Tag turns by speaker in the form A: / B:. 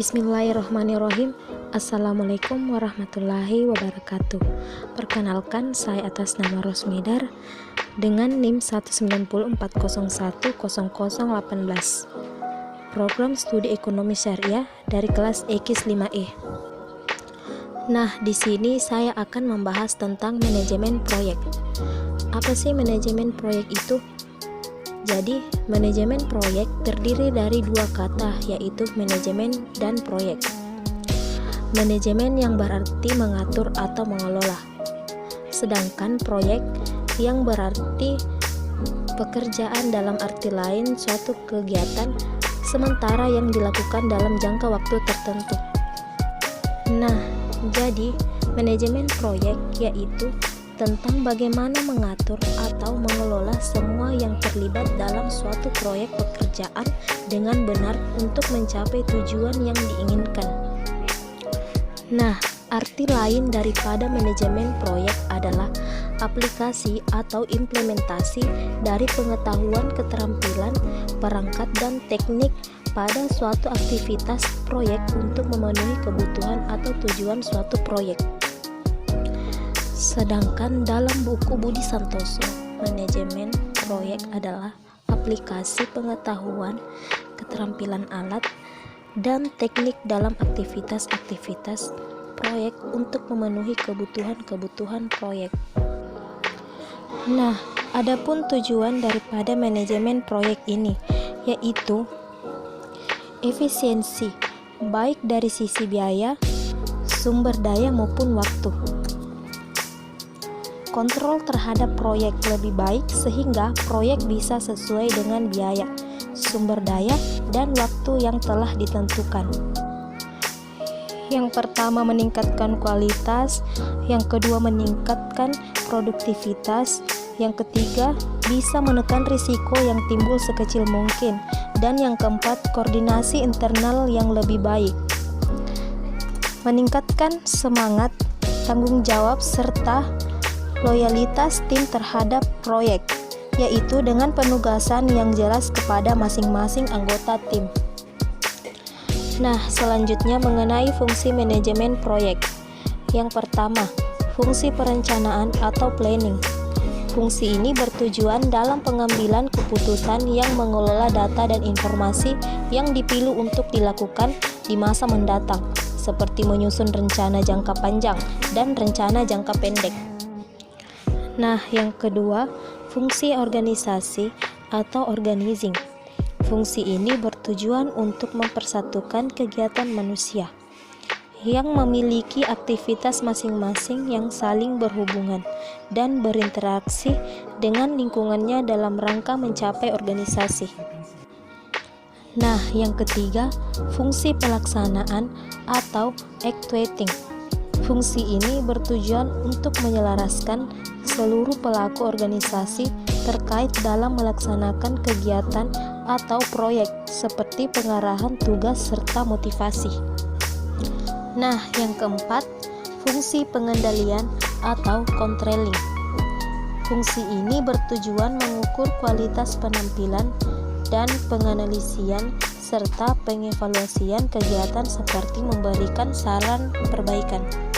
A: Bismillahirrahmanirrahim. Assalamualaikum warahmatullahi wabarakatuh. Perkenalkan, saya atas nama Rosmidar dengan NIM 19040100018. Program Studi Ekonomi Syariah dari kelas EKIS 5E. Nah, di sini saya akan membahas tentang manajemen proyek. Apa sih manajemen proyek itu? Jadi, manajemen proyek terdiri dari dua kata, yaitu manajemen dan proyek. Manajemen yang berarti mengatur atau mengelola, sedangkan proyek yang berarti pekerjaan dalam arti lain suatu kegiatan sementara yang dilakukan dalam jangka waktu tertentu. Nah, jadi manajemen proyek yaitu tentang bagaimana mengatur atau mengelola semua yang terlibat dalam suatu proyek pekerjaan dengan benar untuk mencapai tujuan yang diinginkan. Nah, arti lain daripada manajemen proyek adalah aplikasi atau implementasi dari pengetahuan, keterampilan, perangkat, dan teknik pada suatu aktivitas proyek untuk memenuhi kebutuhan atau tujuan suatu proyek. Sedangkan dalam buku Budi Santoso, manajemen proyek adalah aplikasi pengetahuan, keterampilan alat, dan teknik dalam aktivitas-aktivitas proyek untuk memenuhi kebutuhan-kebutuhan proyek. Nah, adapun tujuan daripada manajemen proyek ini yaitu efisiensi, baik dari sisi biaya, sumber daya maupun waktu. Kontrol terhadap proyek lebih baik sehingga proyek bisa sesuai dengan biaya, sumber daya, dan waktu yang telah ditentukan. Yang pertama, meningkatkan kualitas. Yang kedua, meningkatkan produktivitas. Yang ketiga, bisa menekan risiko yang timbul sekecil mungkin. Dan yang keempat, koordinasi internal yang lebih baik. Meningkatkan semangat, tanggung jawab, serta loyalitas tim terhadap proyek, yaitu dengan penugasan yang jelas kepada masing-masing anggota tim. Nah, selanjutnya mengenai fungsi manajemen proyek. Yang pertama, fungsi perencanaan atau planning. Fungsi ini bertujuan dalam pengambilan keputusan yang mengelola data dan informasi yang dipilih untuk dilakukan di masa mendatang, seperti menyusun rencana jangka panjang dan rencana jangka pendek. Nah, yang kedua, fungsi organisasi atau organizing. Fungsi ini bertujuan untuk mempersatukan kegiatan manusia yang memiliki aktivitas masing-masing yang saling berhubungan dan berinteraksi dengan lingkungannya dalam rangka mencapai organisasi. Nah, yang ketiga, fungsi pelaksanaan atau actuating. Fungsi ini bertujuan untuk menyelaraskan seluruh pelaku organisasi terkait dalam melaksanakan kegiatan atau proyek seperti pengarahan tugas serta motivasi. Nah, yang keempat, fungsi pengendalian atau controlling. Fungsi ini bertujuan mengukur kualitas penampilan dan penganalisian serta pengevaluasian kegiatan seperti memberikan saran perbaikan.